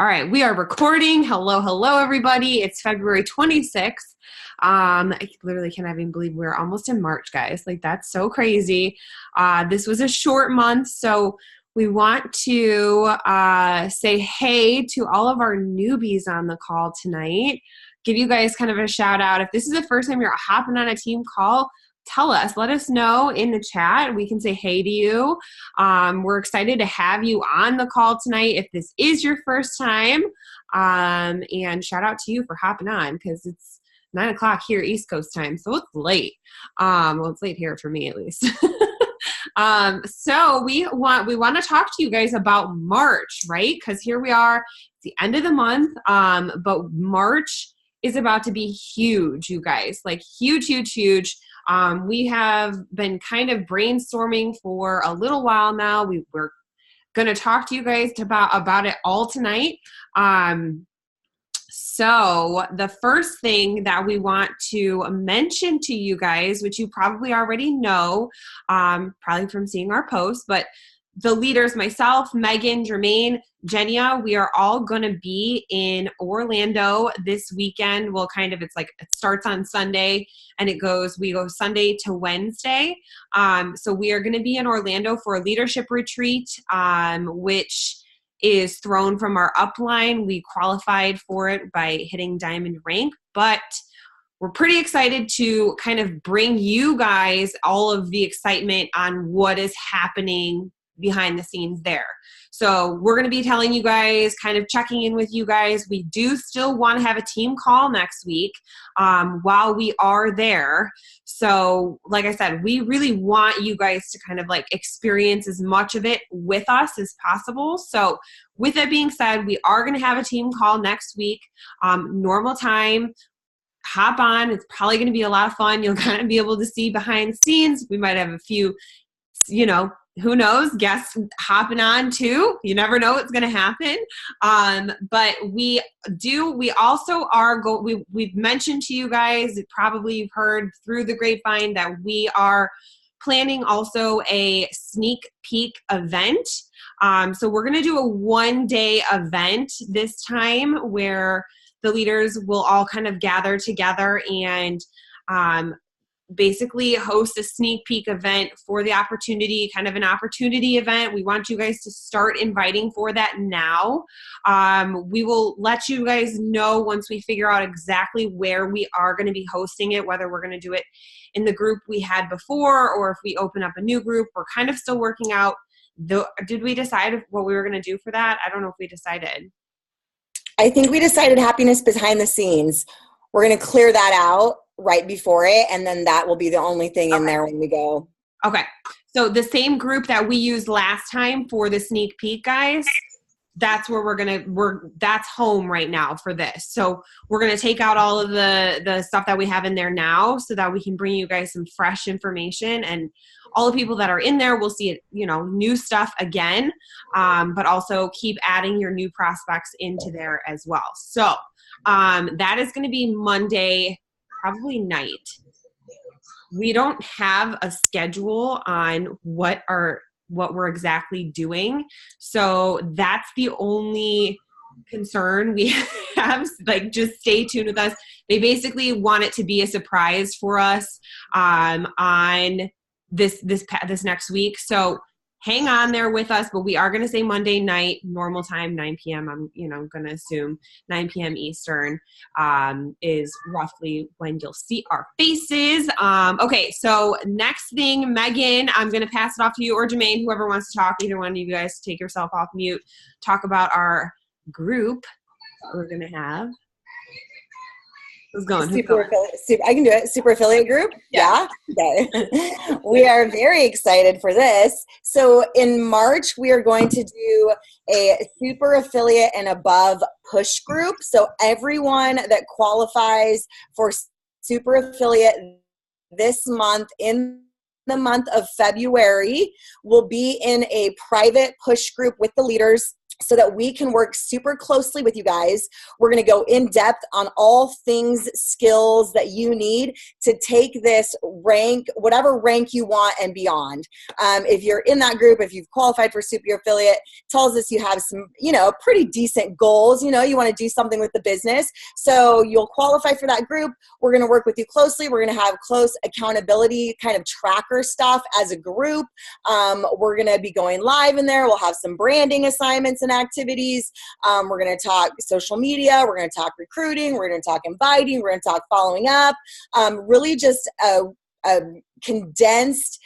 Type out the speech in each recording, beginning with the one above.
All right, we are recording. Hello, hello, everybody. It's February 26th. I literally can't even believe we're almost in March, guys. Like, that's so crazy. This was a short month, so we want to say hey to all of our newbies on the call tonight. Give you guys kind of a shout out. If this is the first time you're hopping on a team call, tell us. Let us know in the chat. We can say hey to you. We're excited to have you on the call tonight if this is your first time. And shout out to you for hopping on because it's 9 o'clock here East Coast time, so it's late. Well, it's late here for me at least. So we want to talk to you guys about March, right? Because here we are, it's the end of the month, but March is about to be huge, you guys. Like huge, huge, huge. We have been kind of brainstorming for a little while now. We're going to talk to you guys about it all tonight. So the first thing that we want to mention to you guys, which you probably already know, probably from seeing our posts, but the leaders, myself, Megan, Jermaine, Jenia, we are all going to be in Orlando this weekend. It starts on Sunday and we go Sunday to Wednesday. So we are going to be in Orlando for a leadership retreat, which is thrown from our upline. We qualified for it by hitting diamond rank, but we're pretty excited to kind of bring you guys all of the excitement on what is happening behind the scenes there. So we're going to be telling you guys, kind of checking in with you guys. We do still want to have a team call next week while we are there. So like I said, we really want you guys to kind of like experience as much of it with us as possible. So with that being said, we are going to have a team call next week, normal time. Hop on. It's probably going to be a lot of fun. You'll kind of be able to see behind the scenes. We might have a few, who knows, guests hopping on too. You never know what's going to happen. But we've mentioned to you guys, probably you've heard through the grapevine that we are planning also a sneak peek event. So we're going to do a one-day event this time where the leaders will all kind of gather together and basically host a sneak peek event for the opportunity, kind of an opportunity event. We want you guys to start inviting for that now. We will let you guys know once we figure out exactly where we are going to be hosting it, whether we're going to do it in the group we had before or if we open up a new group. We're kind of still working out. Did we decide what we were going to do for that? I don't know if we decided. I think we decided happiness behind the scenes. We're going to clear that out right before it, and then that will be the only thing in there when we go. Okay. So the same group that we used last time for the sneak peek, guys, that's where that's home right now for this. So we're going to take out all of the stuff that we have in there now so that we can bring you guys some fresh information, and all the people that are in there will see it, new stuff again, but also keep adding your new prospects into there as well. So that is going to be Monday, probably night. We don't have a schedule on what we're exactly doing. So that's the only concern we have. Like, just stay tuned with us. They basically want it to be a surprise for us on this next week. So hang on there with us, but we are going to say Monday night, normal time, 9 p.m. I'm going to assume 9 p.m. Eastern is roughly when you'll see our faces. Okay, so next thing, Megan, I'm going to pass it off to you or Jermaine, whoever wants to talk. Either one of you guys, take yourself off mute. Talk about our group that we're going to have. Who's going? I can do it. Super affiliate group? Yeah. Okay. We are very excited for this. So in March, we are going to do a super affiliate and above push group. So everyone that qualifies for super affiliate this month, in the month of February, will be in a private push group with the leaders. so that we can work super closely with you guys. We're going to go in depth on all things skills that you need to take this rank, whatever rank you want and beyond. If you're in that group, if you've qualified for Super Affiliate, tells us you have some, pretty decent goals. You want to do something with the business. So you'll qualify for that group. We're going to work with you closely. We're going to have close accountability kind of tracker stuff as a group. We're going to be going live in there. We'll have some branding assignments and activities. We're going to talk social media. We're going to talk recruiting. We're going to talk inviting. We're going to talk following up. Really just a condensed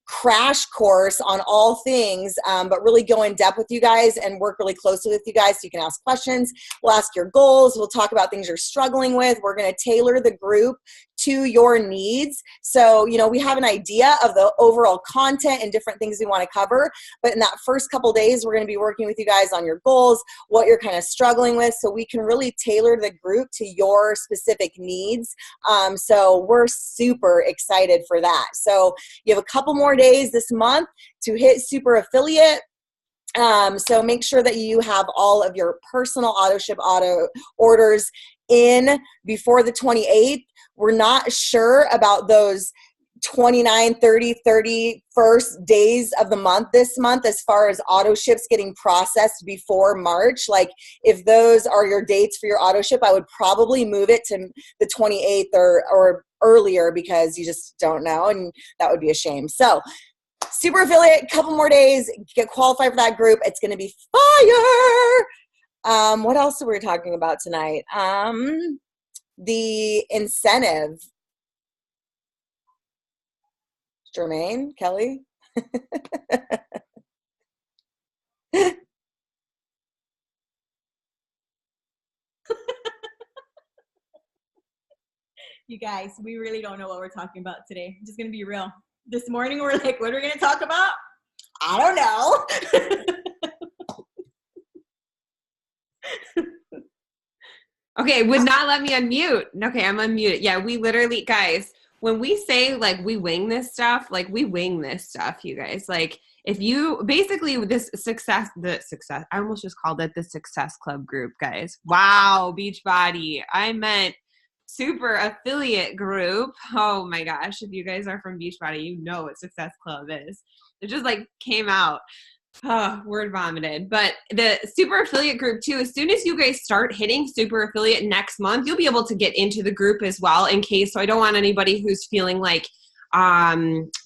crash course on all things, but really go in depth with you guys and work really closely with you guys so you can ask questions. We'll ask your goals. We'll talk about things you're struggling with. We're going to tailor the group to your needs. So, we have an idea of the overall content and different things we want to cover. But in that first couple days, we're going to be working with you guys on your goals, what you're kind of struggling with, so we can really tailor the group to your specific needs. So we're super excited for that. So you have a couple more days this month to hit Super Affiliate. So make sure that you have all of your personal auto orders in before the 28th. We're not sure about those 29, 30, 31st days of the month this month as far as auto ships getting processed before March. Like, if those are your dates for your auto ship, I would probably move it to the 28th or earlier, because you just don't know, and that would be a shame. So Super Affiliate, couple more days, get qualified for that group. It's going to be fire. What else are we talking about tonight? The incentive. Jermaine, Kelly. You guys, we really don't know what we're talking about today. I'm just going to be real. This morning, we're like, what are we going to talk about? I don't know. Okay, would not let me unmute. Okay, I'm unmuted. Yeah, we literally, guys, when we say like we wing this stuff, like we wing this stuff, you guys. Like, if you basically I almost just called it the Success Club group, guys. Wow, Beachbody. I meant Super Affiliate group. Oh my gosh, if you guys are from Beachbody, you know what Success Club is. It just like came out. Oh, word vomited. But the Super Affiliate group too, as soon as you guys start hitting Super Affiliate next month, you'll be able to get into the group as well, so I don't want anybody who's feeling like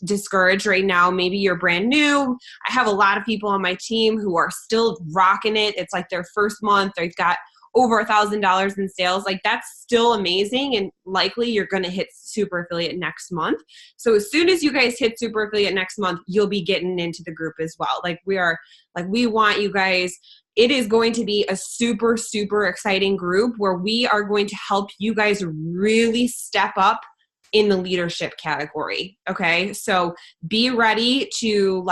discouraged right now. Maybe you're brand new. I have a lot of people on my team who are still rocking it. It's like their first month. They've got over $1,000 in sales. Like, that's still amazing, and likely you're going to hit Super Affiliate next month. So as soon as you guys hit Super Affiliate next month, you'll be getting into the group as well. We want you guys. It is going to be a super, super exciting group where we are going to help you guys really step up in the leadership category. Okay. So be ready to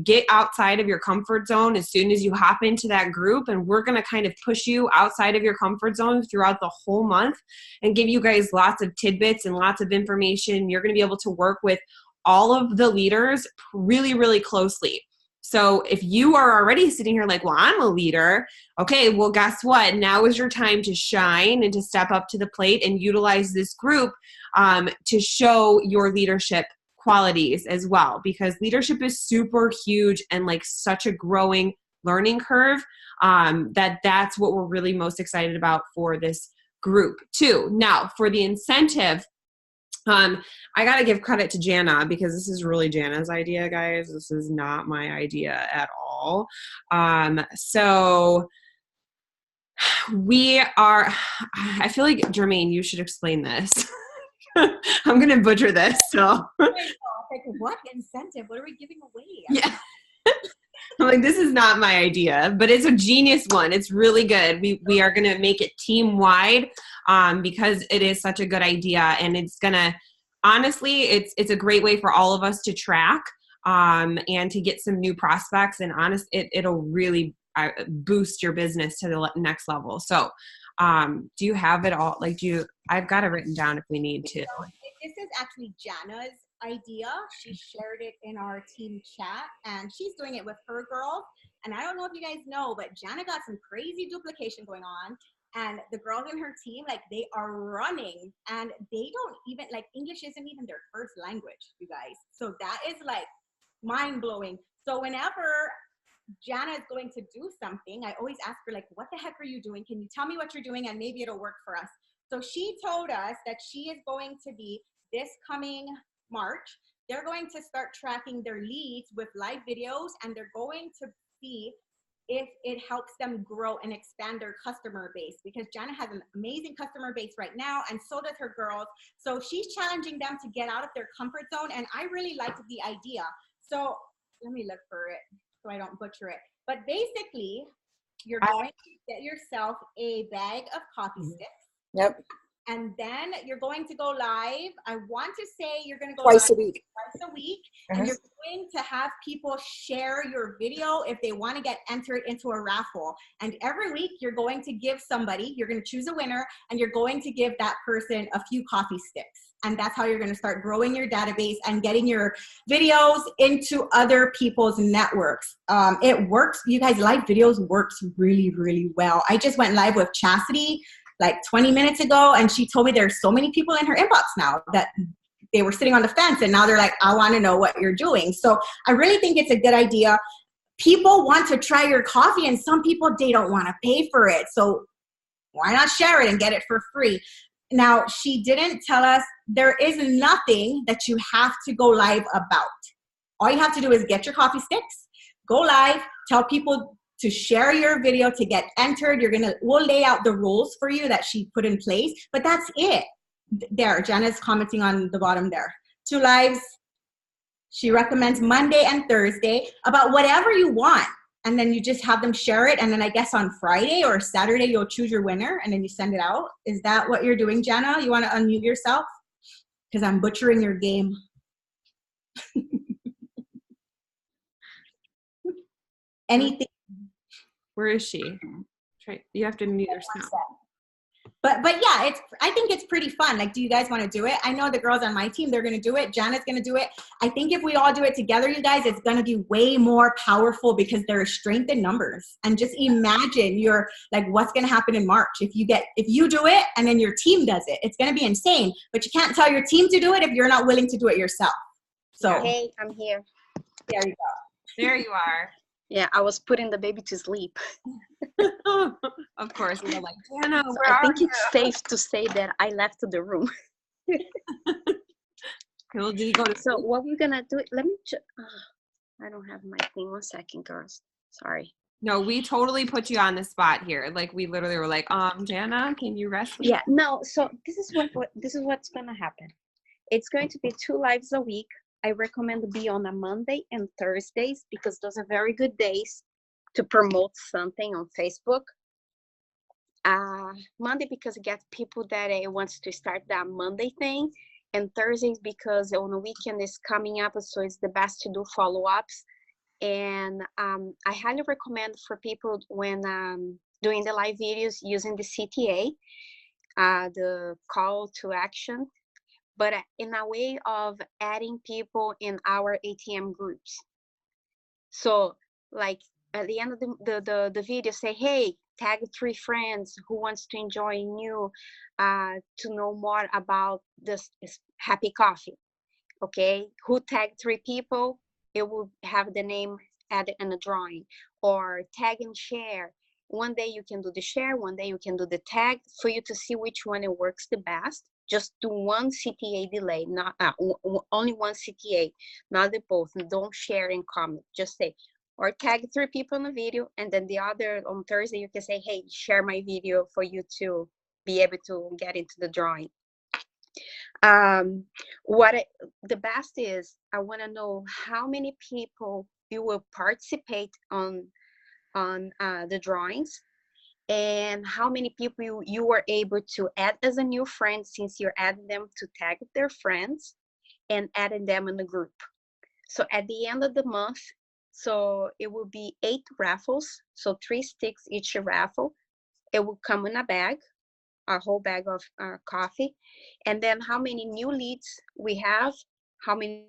get outside of your comfort zone as soon as you hop into that group. And we're going to kind of push you outside of your comfort zone throughout the whole month and give you guys lots of tidbits and lots of information. You're going to be able to work with all of the leaders really, really closely. So if you are already sitting here like, well, I'm a leader. Okay, well, guess what? Now is your time to shine and to step up to the plate and utilize this group to show your leadership qualities as well, because leadership is super huge and such a growing learning curve that's what we're really most excited about for this group too. Now, for the incentive, I got to give credit to Jana, because this is really Jana's idea, guys. This is not my idea at all. So I feel like, Jermaine, you should explain this. I'm going to butcher this. So what incentive? What are we giving away? Yeah. I'm like, this is not my idea, but it's a genius one. It's really good. We are going to make it team wide because it is such a good idea, and it's going to, honestly, it's a great way for all of us to track and to get some new prospects, and it'll really boost your business to the next level. So do you have it all? I've got it written down if we need to. So this is actually Jana's idea. She shared it in our team chat, and she's doing it with her girls. And I don't know if you guys know, but Jana got some crazy duplication going on. And the girls in her team, like, they are running, and they don't even, like, English isn't even their first language, you guys. So that is like mind blowing. So whenever Jana is going to do something, I always ask her, like, what the heck are you doing? Can you tell me what you're doing? And maybe it'll work for us. So she told us that she is going to be, this coming March, they're going to start tracking their leads with live videos, and they're going to see if it helps them grow and expand their customer base, because Jana has an amazing customer base right now, and so does her girls. So she's challenging them to get out of their comfort zone, and I really liked the idea. So let me look for it so I don't butcher it. But basically, you're going to get yourself a bag of coffee sticks. Yep. And then you're going to go live. I want to say you're going to go Twice live a week. twice a week. And you're going to have people share your video if they want to get entered into a raffle. And every week you're going to give somebody, you're going to choose a winner, and you're going to give that person a few coffee sticks. And that's how you're going to start growing your database and getting your videos into other people's networks. It works. You guys, live videos works really, really well. I just went live with Chastity like 20 minutes ago, and she told me there's so many people in her inbox now that they were sitting on the fence, and now they're like, I want to know what you're doing. So I really think it's a good idea. People want to try your coffee, and some people, they don't want to pay for it. So why not share it and get it for free? Now, she didn't tell us, there is nothing that you have to go live about. All you have to do is get your coffee sticks, go live, tell people to share your video to get entered. We'll lay out the rules for you that she put in place, but that's it. There, Jana's commenting on the bottom there. 2 lives. She recommends Monday and Thursday about whatever you want. And then you just have them share it. And then I guess on Friday or Saturday, you'll choose your winner and then you send it out. Is that what you're doing, Jana? You want to unmute yourself? Because I'm butchering your game. Anything. Where is she? You have to mute yourself. But yeah, I think it's pretty fun. Like, do you guys want to do it? I know the girls on my team, they're going to do it. Jana's going to do it. I think if we all do it together, you guys, it's going to be way more powerful because there is strength in numbers. And just imagine what's going to happen in March. If you do it and then your team does it, it's going to be insane. But you can't tell your team to do it if you're not willing to do it yourself. So hey, I'm here. There you go. There you are. Yeah, I was putting the baby to sleep. Of course, we're like, Jana, so I think it's safe to say that I left the room. Cool. Did you go to So what we're gonna do? Let me. I don't have my thing. 1 second, girls. Sorry. No, we totally put you on the spot here. Like, we literally were like, Jana, can you rest? Yeah. No. So this is what's gonna happen. It's going to be 2 lives a week. I recommend to be on a Monday and Thursdays because those are very good days to promote something on Facebook. Monday because it gets people that wants to start that Monday thing, and Thursdays because on the weekend is coming up, so it's the best to do follow-ups. And I highly recommend for people when doing the live videos using the CTA, the call to action, but in a way of adding people in our ATM groups. So like at the end of the video, say, hey, tag 3 friends who wants to join you to know more about this happy coffee. Okay, who tagged 3 people, it will have the name added in the drawing. Or tag and share. One day you can do the share, one day you can do the tag, for you to see which one it works the best. Just do 1 CTA delay, not only 1 CTA, not the both. Don't share and comment. Just say, or tag 3 people in the video, and then the other on Thursday you can say, hey, share my video for you to be able to get into the drawing. The best is, I want to know how many people you will participate on the drawings, and how many people you were able to add as a new friend, since you're adding them to tag their friends and adding them in the group. So at the end of the month, so it will be 8 raffles, so 3 sticks each raffle. It will come in a bag, a whole bag of coffee, and then how many new leads we have, how many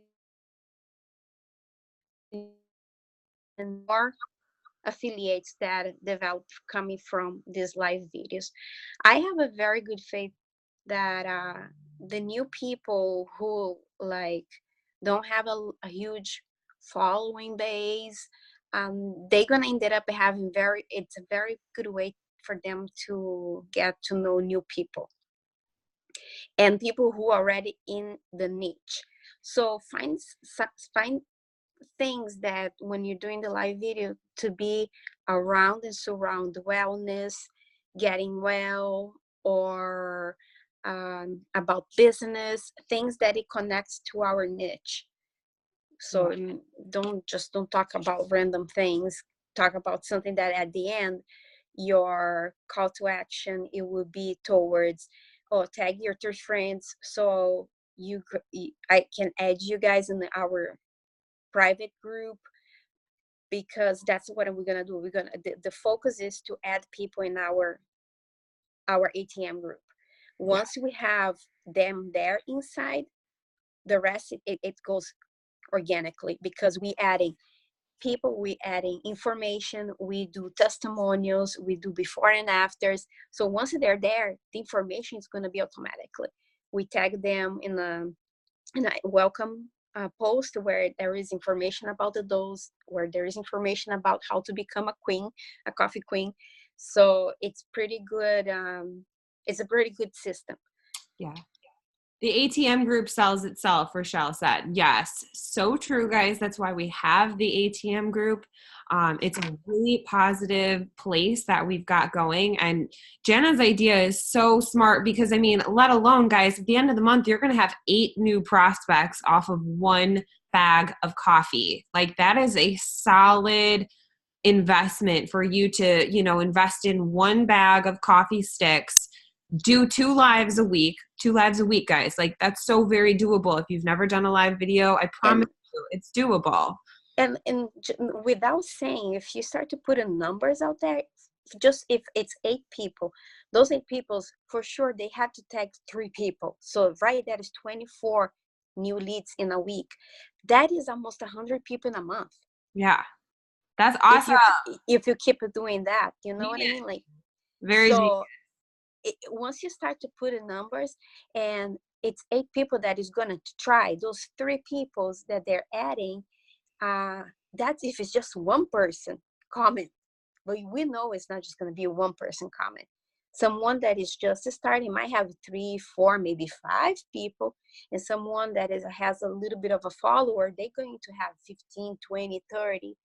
and more affiliates that develop coming from these live videos. I have a very good faith that the new people who like don't have a huge following base, they're gonna end up having it's a very good way for them to get to know new people and people who are already in the niche. So find things that when you're doing the live video to be around and surround wellness, getting well, or about business, things that it connects to our niche. So don't talk about random things. Talk about something that at the end, your call to action, it will be towards, tag your 3 friends so I can add you guys in our private group, because that's what we're gonna do. The focus is to add people in our ATM group. Once we have them there inside, the rest it goes organically, because we adding people, we adding information, we do testimonials, we do before and afters. So once they're there, the information is going to be automatically. We tag them in a welcome post where there is information about the dose, where there is information about how to become a coffee queen. So it's pretty good. It's a pretty good system. Yeah. The ATM group sells itself, Rochelle said. Yes, so true, guys. That's why we have the ATM group. It's a really positive place that we've got going. And Jana's idea is so smart because, I mean, let alone, guys, at the end of the month, you're going to have 8 new prospects off of 1 bag of coffee. Like, that is a solid investment for you to, invest in 1 bag of coffee sticks. Do 2 lives a week, guys. Like, that's so very doable. If you've never done a live video, I promise you it's doable. And without saying, if you start to put in numbers out there, just if it's 8 people, those 8 people, for sure, they have to tag 3 people. So that is 24 new leads in a week. That is almost 100 people in a month. Yeah. That's awesome. If you keep doing that, you know what I mean? Like, very so once you start to put in numbers, and it's 8 people that is going to try, those 3 people that they're adding, that's if it's just 1 person comment. But we know it's not just going to be 1 person comment. Someone that is just starting might have 3, 4, maybe 5 people, and someone that has a little bit of a follower, they're going to have 15, 20, 30.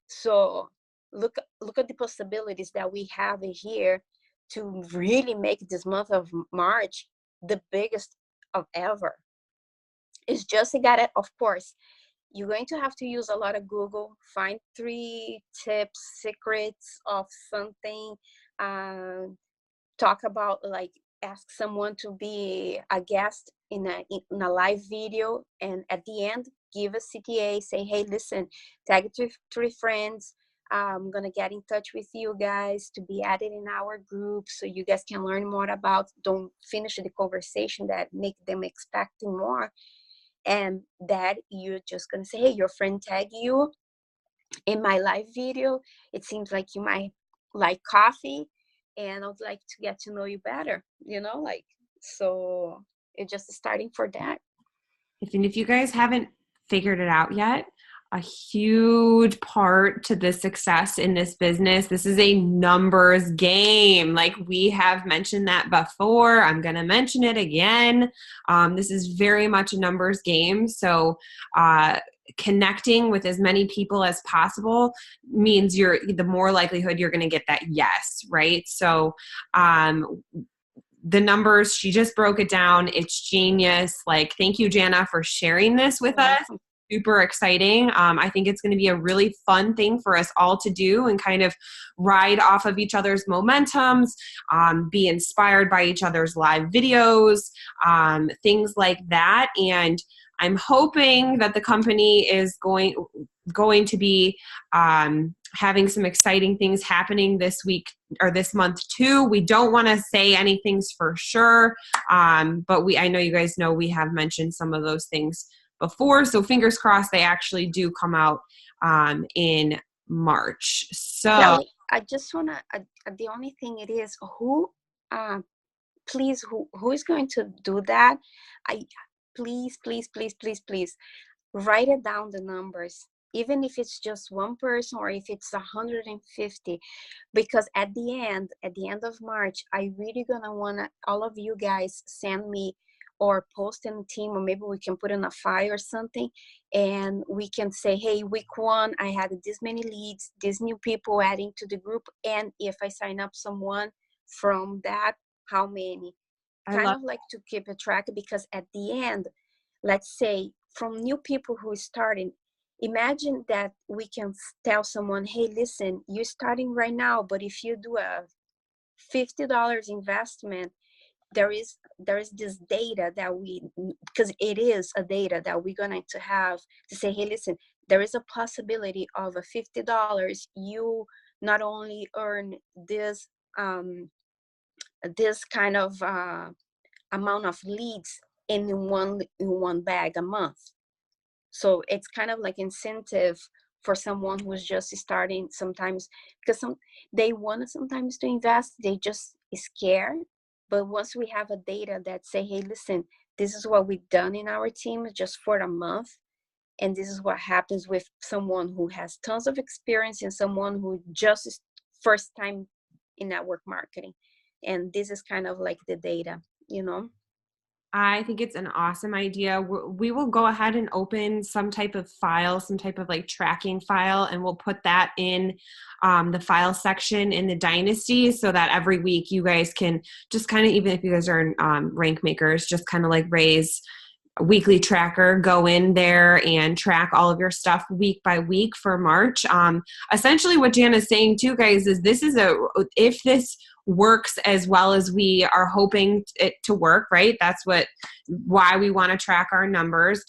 So look at the possibilities that we have in here to really make this month of March the biggest of ever. It's just of course, you're going to have to use a lot of Google, find 3 tips, secrets of something, talk about, like, ask someone to be a guest in a live video, and at the end, give a CTA, say, hey, listen, tag 3 friends. I'm going to get in touch with you guys to be added in our group so you guys can learn more about, don't finish the conversation that make them expecting more. And that you're just going to say, hey, your friend tagged you in my live video. It seems like you might like coffee, and I would like to get to know you better, so it's just starting for that. If you guys haven't figured it out yet, a huge part to the success in this business, this is a numbers game. Like, we have mentioned that before. I'm going to mention it again. This is very much a numbers game. So connecting with as many people as possible means the more likelihood you're going to get that yes, right? So the numbers, she just broke it down. It's genius. Like, thank you, Jana, for sharing this with us. Super exciting. I think it's going to be a really fun thing for us all to do and kind of ride off of each other's momentums, be inspired by each other's live videos, things like that. And I'm hoping that the company is going to be having some exciting things happening this week or this month too. We don't want to say anything's for sure, but I know you guys know we have mentioned some of those things before. So fingers crossed they actually do come out in March. So Kelly, I just want to, the only thing it is, please, who is going to do that? Please, please, please, please, please, write it down, the numbers, even if it's just one person or if it's 150, because at the end of March, I really gonna want all of you guys send me or post in the team, or maybe we can put in a file or something, and we can say, hey, week 1 I had this many leads, these new people adding to the group, and if I sign up someone from that, how many? Kind of like to keep a track, because at the end, let's say from new people who is starting, imagine that we can tell someone, hey, listen, you're starting right now, but if you do a $50 investment, there is this data that because it is a data that we're going to have to say, hey, listen, there is a possibility of a $50, you not only earn this this kind of amount of leads in one bag a month. So it's kind of like incentive for someone who's just starting sometimes, because they want sometimes to invest, they just scared. But once we have a data that say, hey, listen, this is what we've done in our team just for a month, and this is what happens with someone who has tons of experience and someone who just is first time in network marketing. And this is kind of like the data, you know? I think it's an awesome idea. We will go ahead and open some type of file, some type of like tracking file, and we'll put that in the file section in the Dynasty, so that every week you guys can just kind of, even if you guys are rank makers, just kind of like raise a weekly tracker, go in there and track all of your stuff week by week for March. Essentially what Jana's saying too, guys, is if this works as well as we are hoping it to work, right? That's why we want to track our numbers.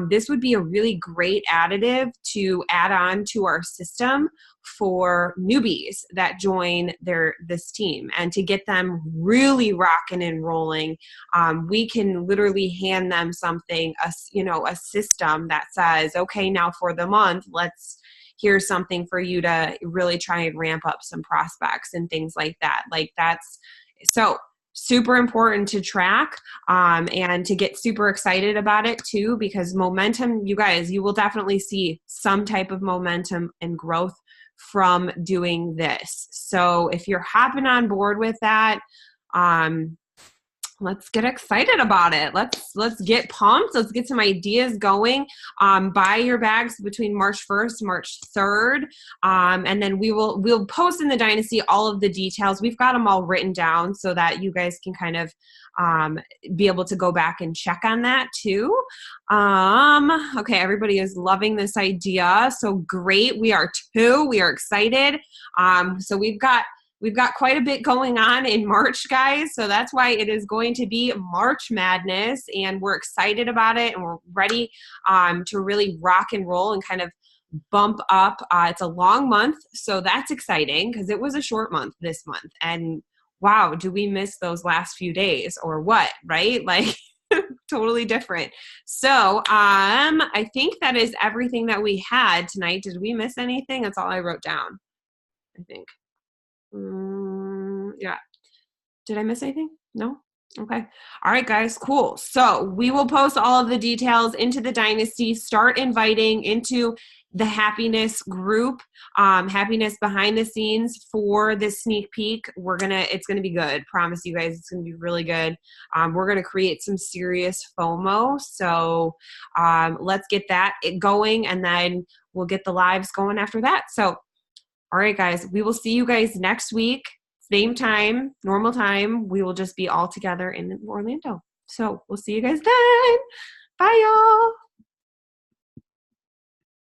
This would be a really great additive to add on to our system for newbies that join this team, and to get them really rocking and rolling. We can literally hand them something, a system that says, okay, now for the month, here's something for you to really try and ramp up some prospects and things like that. Like that's so super important to track, and to get super excited about it too, because momentum, you guys, you will definitely see some type of momentum and growth from doing this. So if you're hopping on board with that, let's get excited about it. Let's get pumped. Let's get some ideas going. Buy your bags between March 1st, March 3rd. And then we'll post in the Dynasty all of the details. We've got them all written down so that you guys can kind of be able to go back and check on that too. Okay, everybody is loving this idea. So great. We are too. We are excited. So we've got quite a bit going on in March, guys. So that's why it is going to be March Madness, and we're excited about it, and we're ready to really rock and roll and kind of bump up. It's a long month, so that's exciting because it was a short month this month. And wow, do we miss those last few days or what, right? Like totally different. So I think that is everything that we had tonight. Did we miss anything? That's all I wrote down, I think. Yeah. Did I miss anything? No? Okay. All right, guys. Cool. So we will post all of the details into the Dynasty. Start inviting into the happiness group, happiness behind the scenes for this sneak peek. It's gonna be good. Promise you guys, it's gonna be really good. We're gonna create some serious FOMO. So let's get that going, and then we'll get the lives going after that. So all right, guys, we will see you guys next week. Same time, normal time. We will just be all together in Orlando. So we'll see you guys then. Bye, y'all.